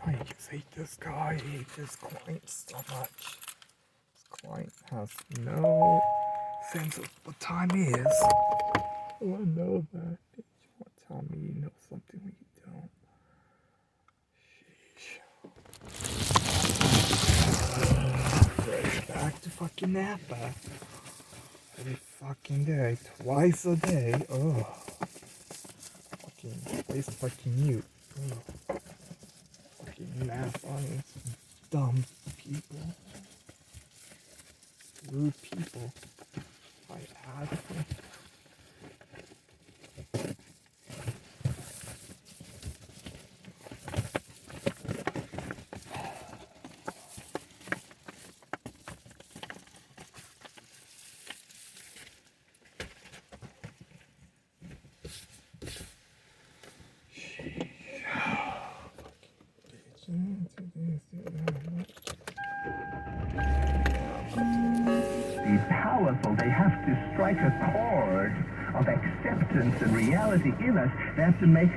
I just hate this guy. I hate this client so much. This client has no sense of what time is. Oh, I know that. You want to tell me you know something when you don't. Sheesh. Fresh back to fucking Napa. Every fucking day. Twice a day. Ugh. Fucking place fucking mute. Ugh. Fucking Napa. Dumb people. Rude people. I add them. Be powerful. They have to strike a chord of acceptance and reality in us. They have to make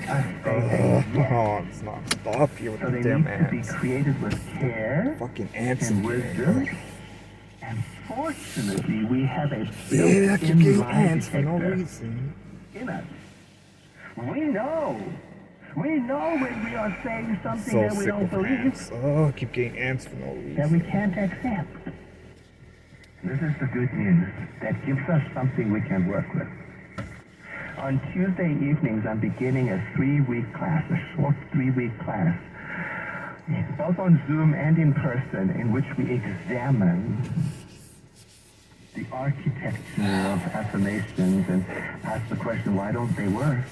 us say yes. It's not stop you with So the they damn need to be ants. created with care Fucking ants and and wisdom. And fortunately, we have a yeah, I keep built-in getting lie ants for no detector reason. in us. We know when we are saying something So that we sick don't of believe, ants. Oh, I keep getting ants for no that we reason. can't accept. This is the good news. That gives us something we can work with. On Tuesday evenings, I'm beginning a 3-week class, a short 3-week class, both on Zoom and in person, in which we examine the architecture of affirmations and ask the question, why don't they work?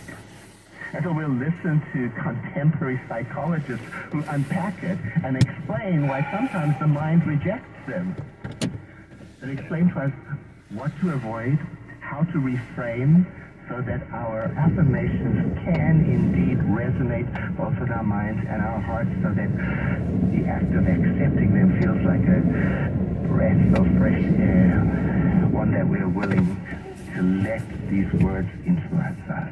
And so we'll listen to contemporary psychologists who unpack it and explain why sometimes the mind rejects them. And explain to us what to avoid, how to reframe, so that our affirmations can indeed resonate both in our minds and our hearts, so that the act of accepting them feels like a breath of fresh air, one that we're willing to let these words influence us.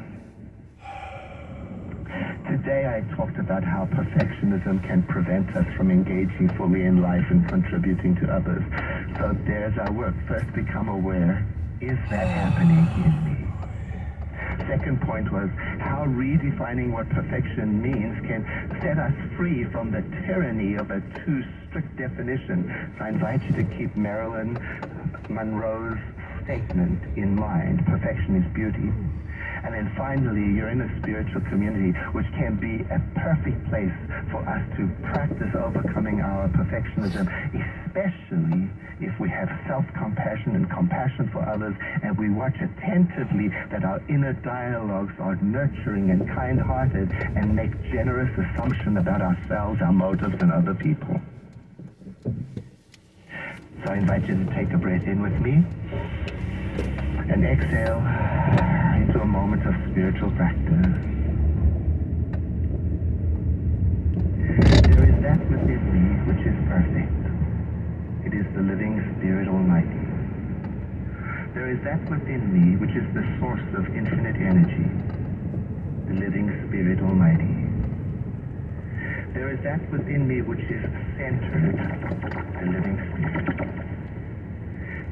Today I talked about how perfectionism can prevent us from engaging fully in life and contributing to others. So there's our work. First, become aware. Is that happening in me? Second point was how redefining what perfection means can set us free from the tyranny of a too strict definition. So I invite you to keep Marilyn Monroe's statement in mind. Perfection is beauty. And then finally, you're in a spiritual community, which can be a perfect place for us to practice overcoming our perfectionism, especially if we have self-compassion and compassion for others, and we watch attentively that our inner dialogues are nurturing and kind-hearted and make generous assumptions about ourselves, our motives, and other people. So I invite you to take a breath in with me and exhale into a moment of spiritual practice. There is that within me which is perfect. It is the living Spirit Almighty. There is that within me which is the source of infinite energy, the living Spirit Almighty. There is that within me which is centered, the living Spirit.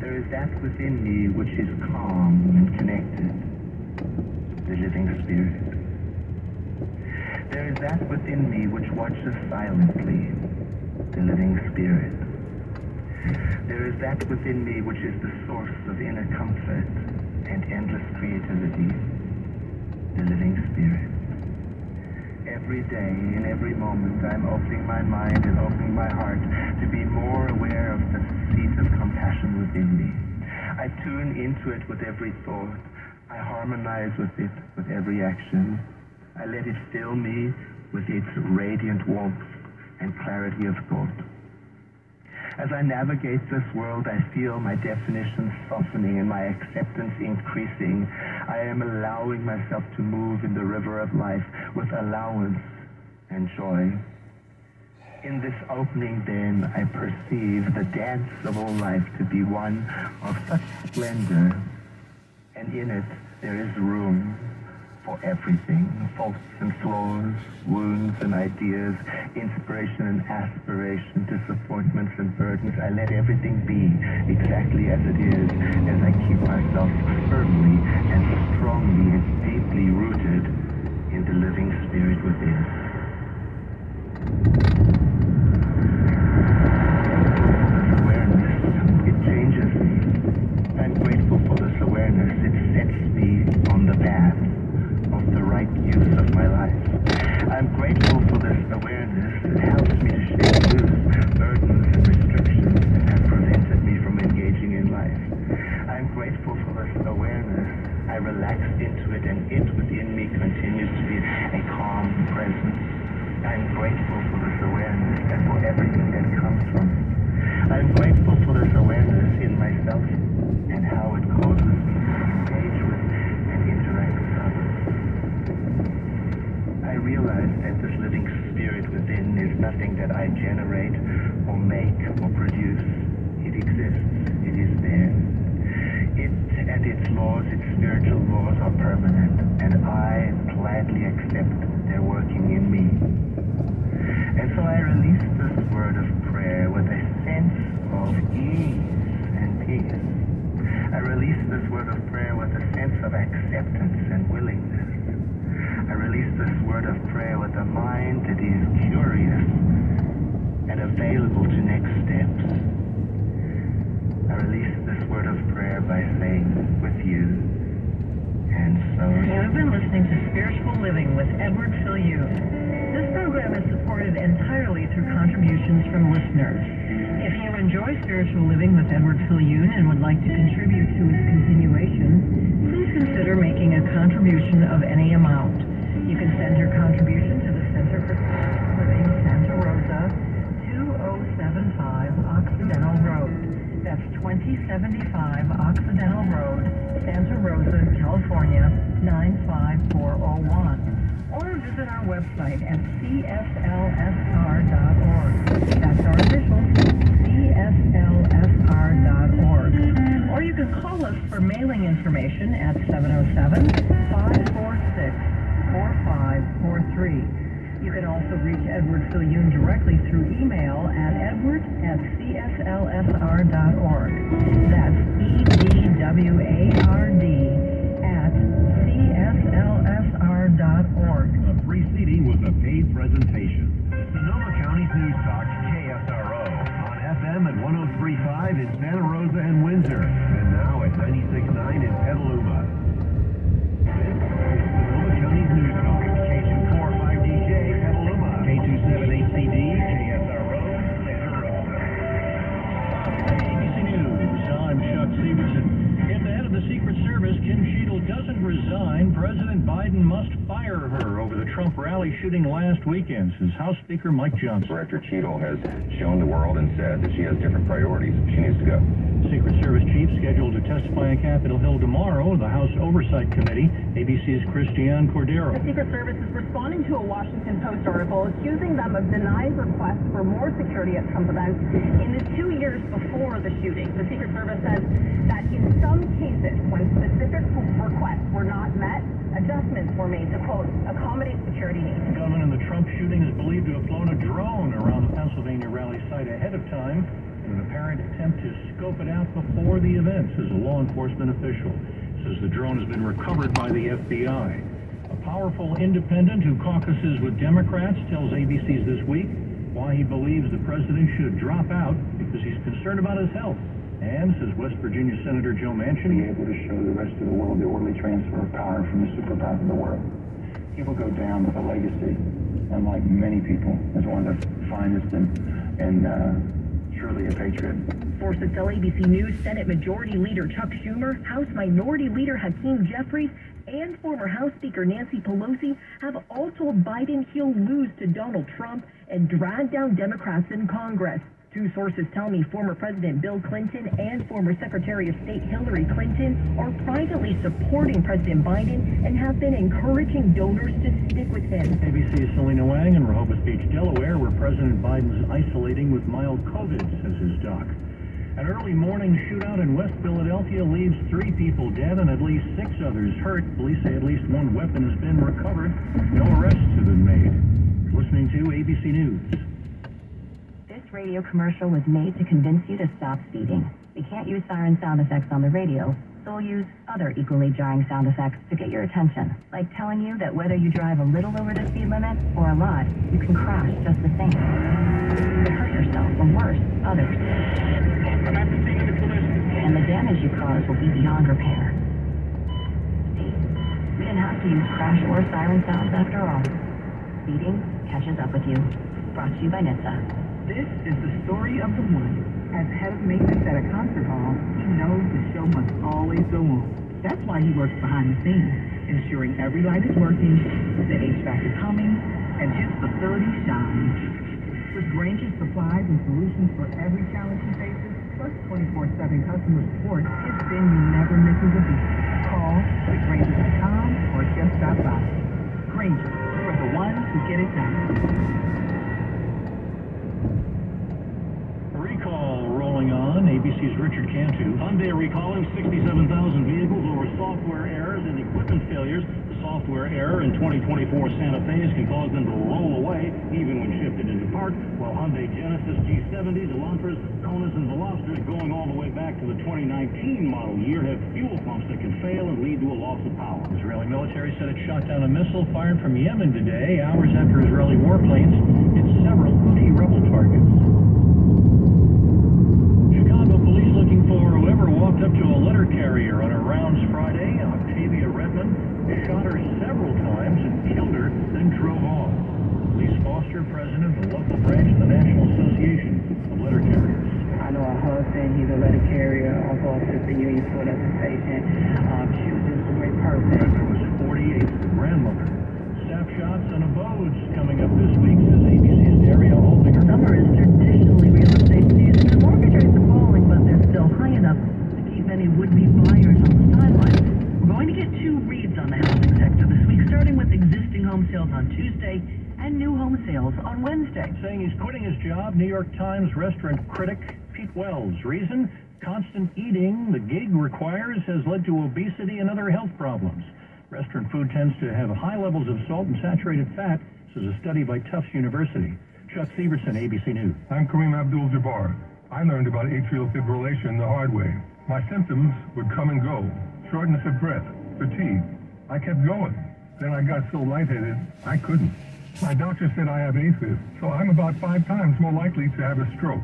There is that within me which is calm and connected, the living Spirit. There is that within me which watches silently, the living Spirit. There is that within me which is the source of inner comfort and endless creativity, the living Spirit. Every day, in every moment, I'm opening my mind and opening my heart to be more aware of the seat of compassion within me. I tune into it with every thought. I harmonize with it with every action. I let it fill me with its radiant warmth and clarity of thought. As I navigate this world, I feel my definitions softening and my acceptance increasing. I am allowing myself to move in the river of life with allowance and joy. In this opening, then, I perceive the dance of all life to be one of such splendor, and in it there is room for everything, faults and flaws, wounds and ideas, inspiration and aspiration, disappointments and burdens. I let everything be exactly as it is, as I keep myself firmly and strongly and deeply rooted in the living spirit within. This awareness, it changes me. I'm grateful for this awareness. It sets me on the path of the right use of my life. I'm grateful for this awareness. It helps me to shake loose burdens and restrictions that have prevented me from engaging in life. I'm grateful for this awareness. I relax into it, and it within me continues to be a calm presence. I'm grateful for this awareness and for everything that comes from it. I'm grateful for this awareness in myself and how it causes me to engage with and interact with others. I realize that this living spirit within is nothing that I generate or make or produce. It exists. It is there. It and its laws, its spiritual laws, are permanent, and I gladly accept their working in me. And so I release this word of prayer with a sense of ease and peace. I release this word of prayer with a sense of acceptance and willingness. I release this word of prayer with a mind that is curious and available to next steps. I release this word of prayer by saying, with you, and so... You have been listening to Spiritual Living with Edward Filliou. This program is supported entirely through contributions from listeners. If you enjoy Spiritual Living with Edward Filliou and would like to contribute to its continuation, please consider making a contribution of any amount. You can send your contribution to the Center for Spiritual Living, Santa Rosa, 2075 Occidental Road. That's 2075 Occidental Road, Santa Rosa, California, 95401. Or visit our website at cslsr.org. That's our official cslsr.org. Or you can call us for mailing information at 707-546-4543. You can also reach Edward Filliou directly through email at edward@cslsr.org. That's edward@cslsr.org. The preceding was a paid presentation. Sonoma County's News Talk, KSRO, on FM at 103.5 in Santa Rosa and Windsor, and now at 96.9 in Petaluma. This is Sonoma County's News Talk, K245DJ, Petaluma, K278CD, KSRO, Santa Rosa. ABC News, I'm Chuck Stevenson. If the head of the Secret Service, Kim Cheadle, doesn't resign, President Biden must fire her over the Trump rally shooting last weekend, says House Speaker Mike Johnson. Director Cheadle has shown the world and said that she has different priorities. She needs to go. Secret Service chief scheduled to testify on Capitol Hill tomorrow. The House Oversight Committee, ABC's Christiane Cordero. The Secret Service is responding to a Washington Post article accusing them of denying requests for more security at Trump events in the 2 years before the shooting. The Secret Service says that in some cases, when specific requests were not met, adjustments were made to, quote, accommodate security needs. The gunman in the Trump shooting is believed to have flown a drone around the Pennsylvania rally site ahead of time in an apparent attempt to scope it out before the event, says a law enforcement official. Says the drone has been recovered by the FBI. A powerful independent who caucuses with Democrats tells ABC's This Week why he believes the president should drop out because he's concerned about his health. And, says West Virginia Senator Joe Manchin, be able to show the rest of the world the orderly transfer of power from the superpower of the world. He will go down with a legacy, unlike many people, as one of the finest and truly a patriot. Sources tell ABC News Senate Majority Leader Chuck Schumer, House Minority Leader Hakeem Jeffries, and former House Speaker Nancy Pelosi have all told Biden he'll lose to Donald Trump and drag down Democrats in Congress. Two sources tell me former President Bill Clinton and former Secretary of State Hillary Clinton are privately supporting President Biden and have been encouraging donors to stick with him. ABC's Selena Wang in Rehoboth Beach, Delaware, where President Biden's isolating with mild COVID, says his doc. An early morning shootout in West Philadelphia leaves 3 people dead and at least 6 others hurt. Police say at least 1 weapon has been recovered. No arrests have been made. You're listening to ABC News. This radio commercial was made to convince you to stop speeding. We can't use siren sound effects on the radio, so we'll use other equally jarring sound effects to get your attention, like telling you that whether you drive a little over the speed limit or a lot, you can crash just the same. To hurt yourself, or worse, others. I'm at the scene of the collision. And the damage you cause will be beyond repair. See, we didn't have to use crash or siren sounds after all. Speeding catches up with you. Brought to you by NHTSA. This is the story of the one. As head of maintenance at a concert hall, he knows the show must always go on. That's why he works behind the scenes, ensuring every light is working, the HVAC is humming, and his facility shines. With Granger's supplies and solutions for every challenge he faces, plus 24/7 customer support, his venue never misses a beat. Call at Granger.com or just stop by. Granger, for the ones who get it done. Recall rolling on. ABC's Richard Cantu. Hyundai recalling 67,000 vehicles over software errors and equipment failures. The software error in 2024 Santa Fe's can cause them to roll away even when shifted into park, while Hyundai Genesis G70s, Elantras, Konas, and Velostras going all the way back to the 2019 model year have fuel pumps that can fail and lead to a loss of power. Israeli military said it shot down a missile fired from Yemen today, hours after Israeli warplanes hit several Houthi rebel targets. Chicago police looking for whoever walked up to a letter carrier on her rounds Friday. Octavia Redmond shot her several times and killed her, then drove off. Police Foster, president of the local branch of the National Association of Letter Carriers. I know her husband, he's a letter carrier, also assists the union for the patient. She was just a great person. Redmond was 48, the grandmother. Staff shots and abodes coming up this week, says ABC's Daria Holdinger. Summer is traditionally real estate season, and mortgage rates are falling, but they're still high enough to keep many would-be buyers on the sidelines. We're going to get 2 reads on the housing sector this week, starting with existing home sales on Tuesday and new home sales on Wednesday. Saying he's quitting his job, New York Times restaurant critic Pete Wells. Reason? Constant eating the gig requires has led to obesity and other health problems. Restaurant food tends to have high levels of salt and saturated fat, says a study by Tufts University. Chuck Severson, ABC News. I'm Kareem Abdul-Jabbar. I learned about atrial fibrillation the hard way. My symptoms would come and go. Shortness of breath, fatigue. I kept going. Then I got so lightheaded, I couldn't. My doctor said I have AFib, so I'm about 5 times more likely to have a stroke.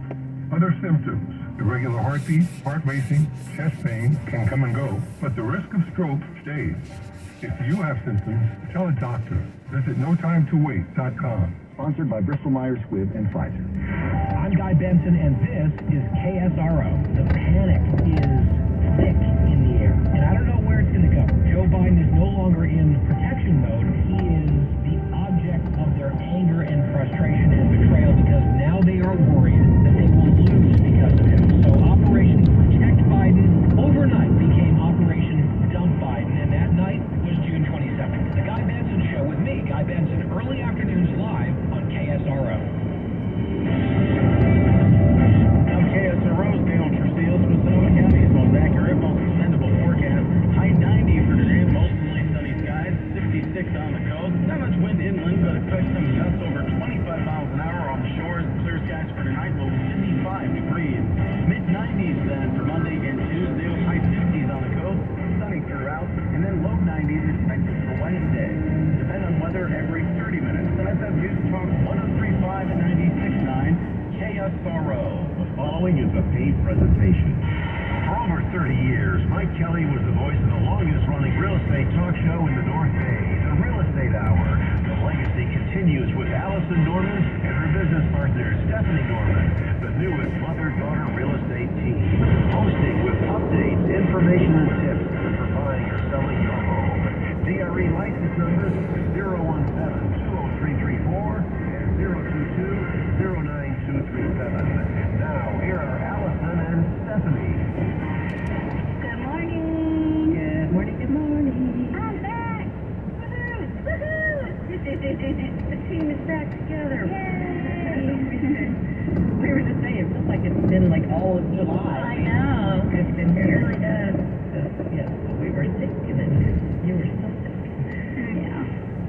Other symptoms, irregular heartbeat, heart racing, chest pain can come and go, but the risk of stroke stays. If you have symptoms, tell a doctor. Visit NoTimeToWait.com. Sponsored by Bristol Myers Squibb and Pfizer. I'm Guy Benson, and this is KSRO. The panic is thick in the air, and I don't know where it's going to go. Joe Biden is no longer in protection mode. He is the object of their anger and frustration and betrayal because now they are worried that they will lose because of him. So Operation Protect Biden overnight became Operation Dump Biden, and that night was June 22nd. The Guy Benson Show with me, Guy Benson, early afternoons live on KSRO. I'm KSRO's Dale Trusteels with Sonoma County's most accurate, most dependable forecast. High 90 for today, mostly sunny skies, 66 on the coast. Not much wind inland, but expect some gusts over 25 miles an hour on the shores. Clear skies for tonight, low 55 degrees. Mid-90s then for Monday and Tuesday, with high 50s on the coast. Sunny throughout, and then low 90s expected for Wednesday. Depend on weather every 30 minutes. And SF News Talk 103.5 and 96.9 KSRO. The following is a paid presentation. For over 30 years, Mike Kelly was the voice of the longest-running real estate talk show in the North Bay, The Real Estate Hour. The legacy continues with Allison Norman and her business partner, Stephanie Norman, the newest mother-daughter real estate team. Hosting with updates, information, and tips for buying or selling your home. DRE license numbers 017-20334 and 022-09237. Now, here are Allison and Stephanie. Good morning. Good morning, good morning. I'm back. Woohoo! Woohoo! The team is back together. Yay! We were just saying, like it's been like all of July. I know. It's been It here. really does. Yeah, we were sick and then you were still sick. Yeah.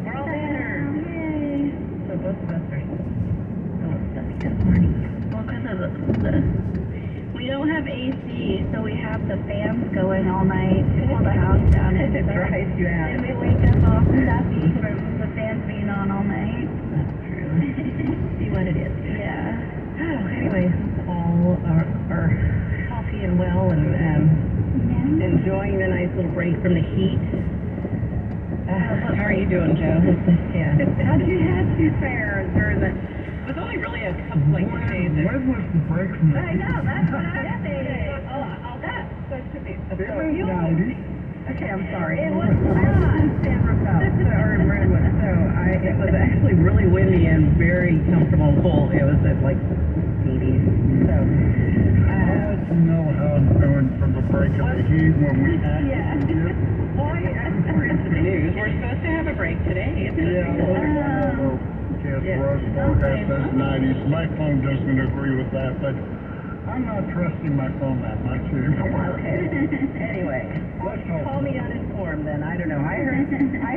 We're all better. Yay. So both of us are still stuck this morning. Well, because of we don't have AC, so we have the fans going all night to cool the house down. It drives you out. And we wake up all stuffy from the fans being on all night. That's true. See what it is. Yeah. Anyway, all are healthy and well and enjoying the nice little break from the heat. How are you doing, Joe? Yeah. How'd you have to fare during the... It was only really a couple, like, 2 days. When was the break from the I know, that's what I said. Oh, that's supposed to be... It was 90. Okay, I'm sorry. It was not. San Rafael, or in Redwood. So it was actually really windy and very comfortable and cool. It was at like 80s. So I want to know how it's going from the break of the heat when we had well, I'm according to the news, we're supposed to have a break today. Road forecast says 90s. My phone doesn't agree with that, but I'm not trusting my phone that much anymore. Okay. Anyway, call me uninformed then. I don't know. I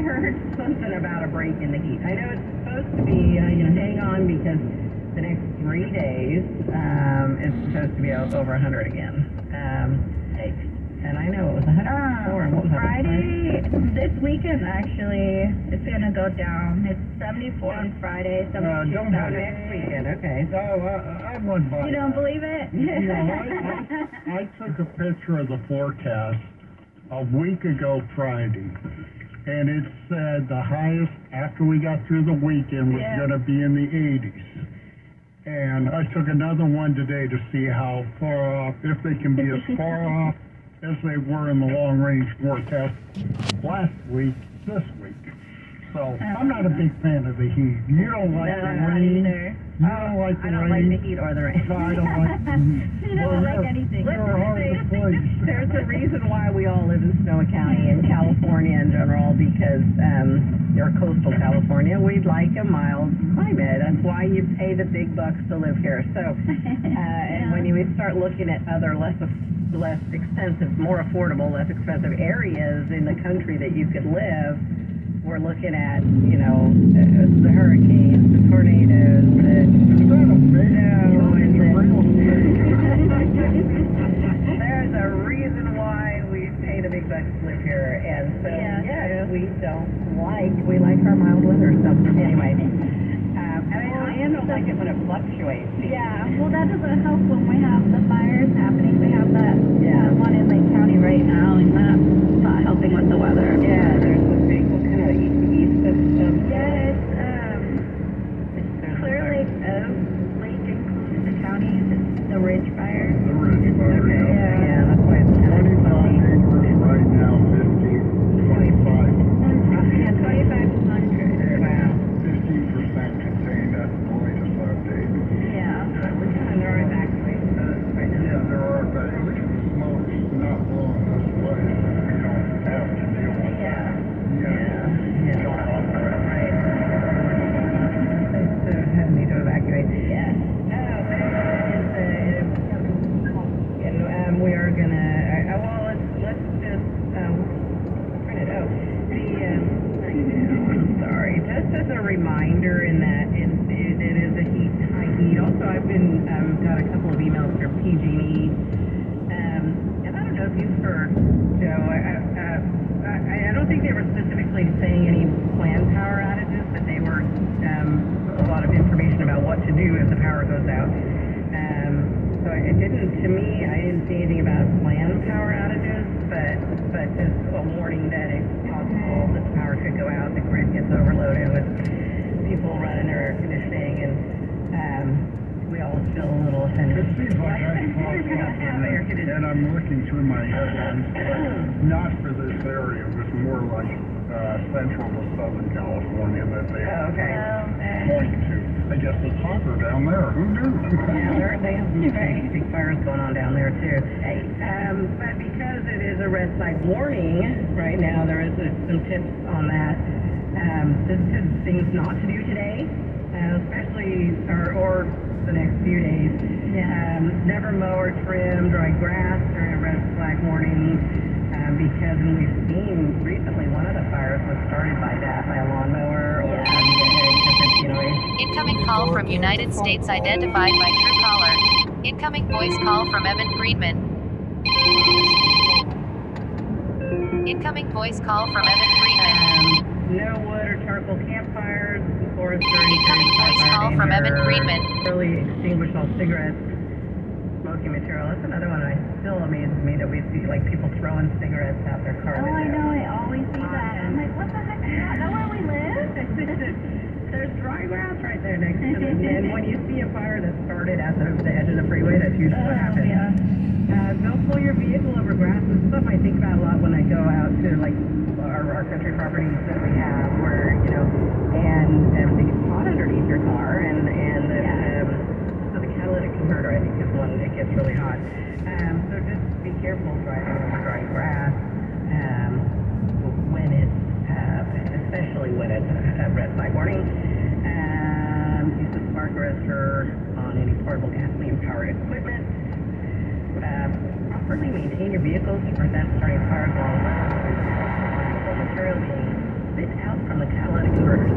heard something about a break in the heat. I know it's supposed to be, hang on because the next 3 days it's supposed to be over 100 again. And I know it was 104. What was that? Friday, this weekend actually, it's going to go down. It's 74 on Friday, 72 don't have it. Next weekend, okay. No, I wouldn't buy You don't that. believe it? I took a picture of the forecast a week ago Friday, and it said the highest after we got through the weekend was going to be in the 80s. And I took another one today to see how far off, if they can be as far off as they were in the long-range forecast last week, this week. So I'm not a big fan of the heat. You don't like the rain. Either. You don't like the I don't rain. like the heat or the rain. No, I don't like the heat. You don't like anything. You're hard to please. There's a reason why we all live in Sonoma County and California in general, because or coastal California, we'd like a mild climate. That's why you pay the big bucks to live here. So, and when you start looking at other less expensive, more affordable, less expensive areas in the country that you could live, we're looking at, the hurricanes, the tornadoes, there's a reason why we pay the big bucks to live here, and so we like our mild weather stuff. Anyway, I don't like it when it fluctuates. Yeah, well that doesn't help when we have the fires happening. We have that one in Lake County right now, and that's not helping with the weather. Yeah, there's the big, what kind of east of stuff? Yeah, it's Clear Lake Lake includes the county. It's the Ridge Fire. The Ridge Fire, Yeah, that's why it's 25 acres right now, 25. Yeah, 2,500. Wow. 15% contained at the latest update. Yeah. And there are evacuations right now. Yeah, there are, but at least the smoke's not blowing this way. We don't have to deal with that. Yeah. Right. So having me to evacuate. Yeah. And we are gonna. Let's just print it out. I'm sorry. Just as a reminder, in that it is a high heat. Also, I've been got a couple of emails from PG&E, and I don't know if you've heard, Joe. I don't think they were specifically saying any planned power outages, but they were a lot of information about what to do if the power goes out. So it didn't, to me, I didn't see anything about planned power outages, but just a warning that it's possible that the power could go out, the grid gets overloaded with people running their air conditioning, and we all feel a little offended. It seems like I and I'm looking through my headlines, not for this area, it was more like central to Southern California that they point to. I guess it's hotter down there. Who knew? Yeah, they have some big fires going on down there too. But because it is a red side warning right now, there is some tips on that. This is things not to do today, especially or the next few days. Never mow or trim dry grass during a red flag warning, because we've seen recently one of the fires was started by that, by a lawnmower or Incoming call from United States identified by Truecaller. Incoming voice call from Evan Friedman. Incoming voice call from Evan Friedman. No wood or charcoal campfires, forest during Incoming voice call from Evan Friedman. Early extinguish all cigarettes, smoking material. That's another one I still amazes me that we see like people throwing cigarettes out their car. Oh, I know, I always see that. I'm like, what the heck? Do you not know where we live? There's dry grass right there next to it. And when you see a fire that started at the edge of the freeway, that's usually what happens. Yeah. Don't pull your vehicle over grass. This is stuff I think about a lot when I go out to like our country properties that we have, where and it gets hot underneath your car, and so the catalytic converter I think is one that gets really hot. So just be careful driving over dry grass when it's especially when it's a red flag warning. Use a spark arrestor on any portable gasoline-powered equipment. Properly maintain your vehicles to prevent starting fires while material being spit out from the catalytic converters.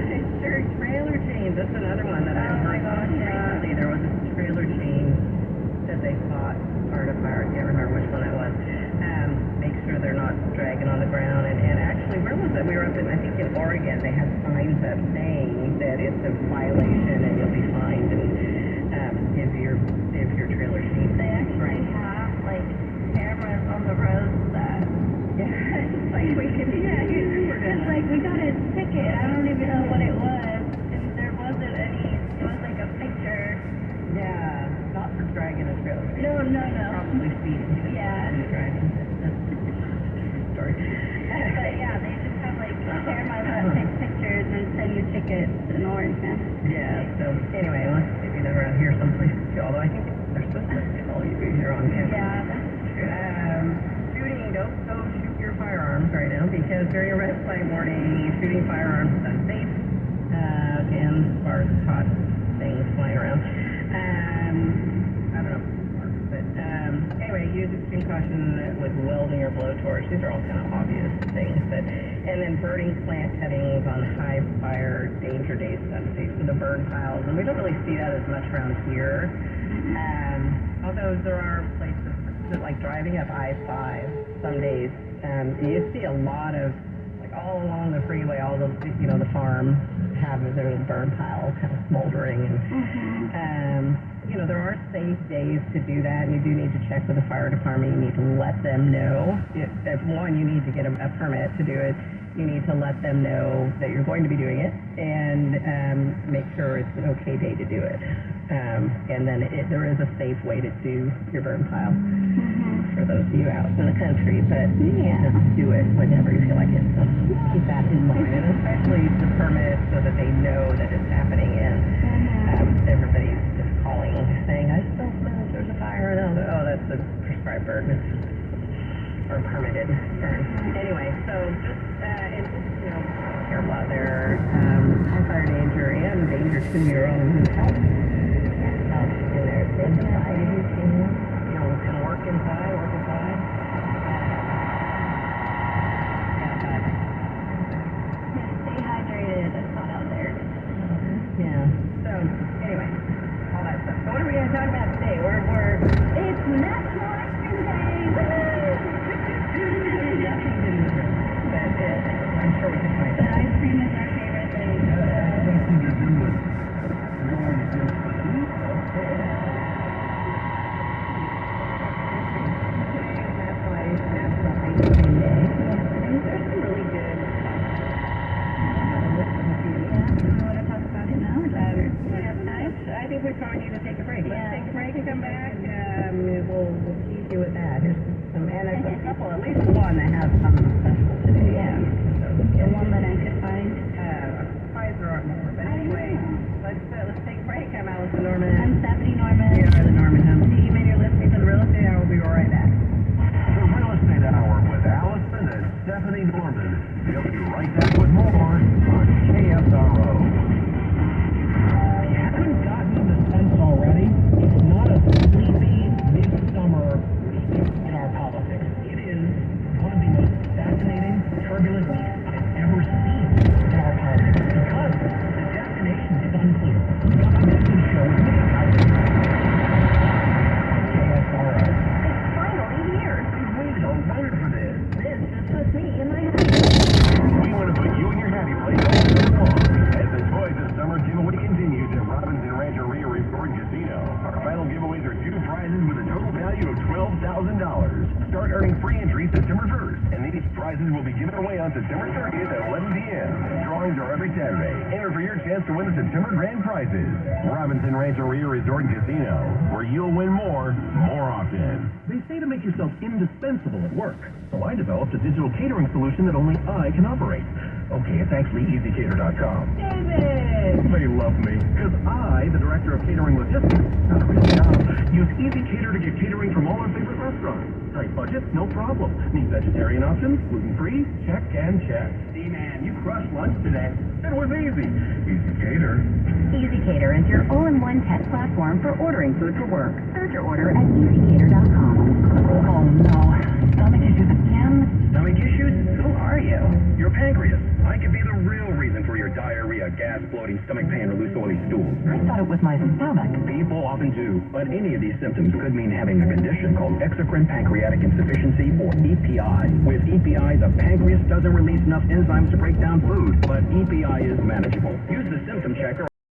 Ensure trailer chains. That's another one that I've heard recently. There was a trailer chain that they thought started a fire. I can't remember which one that was. Make sure they're not dragging on the ground. And actually, where was it? We were up in, I think in Oregon, they had signs up saying that it's a violation and you'll be fined if your trailer chain. They actually have like cameras on the roads that it's like we got a ticket. I don't even know what it was. And there wasn't any, it was like a picture. Yeah, not for dragging a trailer. No. Probably speeding. Yeah. Dragging. Sorry. But yeah, they just have like cameras that take pictures and send you tickets in Oregon. Yeah, so anyway, let's see if you never out here someplace too, although I think they're supposed to tell you here on campus. Yeah, that's true. Shooting, don't go shoot your firearms right now, because during a red flag warning, shooting firearms is unsafe. Again, as far as hot things flying around. I don't know, but anyway, use extreme caution with welding or blowtorch. These are all kind of obvious things. And then burning plant cuttings on high fire danger days, unsafe. So the burn piles, and we don't really see that as much around here. Although there are places that, like driving up I-5 some days, you see a lot of, like all along the freeway, all the, the farms have their burn piles kind of smoldering. And, there are safe days to do that, and you do need to check with the fire department. You need to let them know. If one, you need to get a permit to do it. You need to let them know that you're going to be doing it, and make sure it's an okay day to do it. And then there is a safe way to do your burn pile for those of you out in the country, but just do it whenever you feel like it. So keep that in mind, and especially the permit, so that they know that it's happening, and everybody's just calling, saying, I still smell there's a fire. No, that's a prescribed burn. Or permitted burn. Anyway, so just careful out there. Fire danger and danger to your own health. In there, stay inside. Can work inside. Stay hydrated. It's hot out there. Yeah. So anyway, all that stuff. So what are we going to talk about today? It's National Ice Cream Day. I'm sure we can find The ice cream is our favorite thing. I think we probably need to take a break. Let's take a break and come back. We'll tease you with that. There's some, and there's a couple, at least one that has something special today. Yeah. The one that I could find. Surprised there aren't more. But anyway, let's take a break. I'm Allison Norman. I'm Stephanie Norman. We are the Norman Home Team, and you're listening to the Real Estate Hour. We'll be right back. The Real Estate Hour with Allison and Stephanie Norman. We'll be right back with more on KSRO. Haven't gotten the sense prizes will be given away on September 30th at 11 p.m. Drawings are every Saturday. Enter for your chance to win the September grand prizes. Robinson Rancheria Resort and Casino, where you'll win more often. They say to make yourself indispensable at work. So I developed a digital catering solution that only I can operate. Okay, it's actually EasyCater.com. David! They love me, because I, the Director of Catering Logistics, not a real job, use EasyCater to get catering from all our favorite restaurants. Tight budget? No problem. Need vegetarian options? Gluten-free? Check and check. D-Man, you crushed lunch today. It was easy. EasyCater. EasyCater is your all-in-one tech platform for ordering food for work. Start your order at EasyCater.com. Oh no, stomach issues again? Stomach issues? Who are you? Your pancreas. I could be the real reason for your diarrhea, gas, bloating, stomach pain, or loose oily stools. I thought it was my stomach. People often do, but any of these symptoms could mean having a condition called exocrine pancreatic insufficiency, or EPI. With EPI, the pancreas doesn't release enough enzymes to break down food, but EPI is manageable. Use the symptom checker